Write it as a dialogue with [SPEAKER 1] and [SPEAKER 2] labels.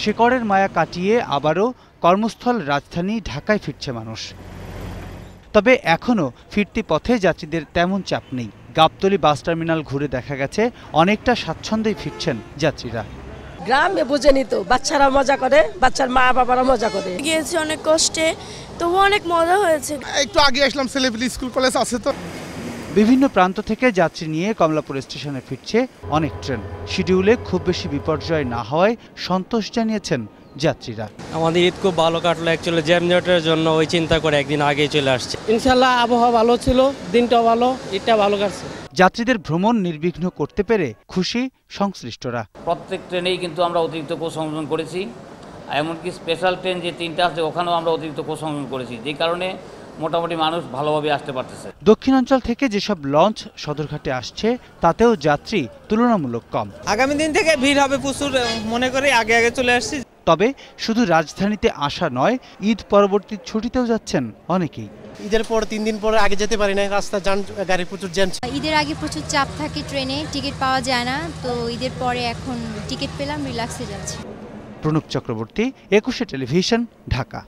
[SPEAKER 1] শেকড়ের মায়া কাটিয়ে আবারও কর্মস্থল রাজধানী ঢাকায় ফিরছে মানুষ। তবে এখনও ফিরতি পথে যাত্রীদের তেমন চাপ নেই। গাবতলী বাস টার্মিনাল ঘুরে দেখা গেছে অনেকটা স্বাচ্ছন্দ্যেই ফিরছেন যাত্রীরা।
[SPEAKER 2] গ্রামে বুঝেনি তো, বাচ্চারা মজা করে, বাচ্চার মা বাবারা মজা করে।
[SPEAKER 3] গিয়েছি অনেক কষ্টে, তবু অনেক মজা হয়েছে।
[SPEAKER 4] একটু আগে আসলাম, ছেলেপিলি স্কুল কলেজ আছে তো।
[SPEAKER 1] বিভিন্ন প্রান্ত থেকে যাত্রী নিয়ে কমলাপুর স্টেশনে ফিরছে অনেক ট্রেন। শিডিউলে খুব বেশি বিপর্যয় না হওয়ায় সন্তোষ জানিয়েছেন যাত্রীরা।
[SPEAKER 5] আমাদের ঈদ খুব ভালো কাটলো। অ্যাকচুয়ালি জ্যামজটের জন্য ওই চিন্তা করে একদিন আগেই চলে আসছে।
[SPEAKER 6] ইনশাল্লাহ আবহাওয়া ভালো ছিল, দিনটা ভালো, ঈদটা ভালো কাটছে।
[SPEAKER 1] যাত্রীদের ভ্রমণ নির্বিঘ্ন করতে পেরে খুশি সংশ্লিষ্টরা।
[SPEAKER 7] প্রত্যেক ট্রেনেই কিন্তু আমরা অতিরিক্ত কোচ সংযোজন করেছি, এমনকি স্পেশাল ট্রেন যে 3টা আছে ওখানেও আমরা অতিরিক্ত কোচ সংযোজন করেছি, যে কারণে মোটামুটি মানুষ ভালোভাবে আসতে পারতেছে।
[SPEAKER 1] দক্ষিণাঞ্চল থেকে যেসব লঞ্চ সদরঘাটে আসছে তাতেও যাত্রী তুলনামূলক কম।
[SPEAKER 6] আগামী দিন থেকে ভিড় হবে প্রচুর, মনে করে আগে আগে চলে আসছি।
[SPEAKER 1] তবে শুধু রাজধানীতে আসা নয়, ঈদ পরবর্তী ছুটিতেও যাচ্ছেন অনেকেই।
[SPEAKER 8] ঈদের পর 3 দিন পরে আগে যেতে পারি না, রাস্তা গাড়ি প্রচুর জ্যাম।
[SPEAKER 9] ঈদের আগে প্রচুর চাপ থাকে, ট্রেনে টিকিট পাওয়া যায় না, তো ঈদের পরে এখন টিকিট পেলাম, রিল্যাক্সে যাচ্ছি।
[SPEAKER 1] প্রণব চক্রবর্তী, 21 টেলিভিশন, ঢাকা।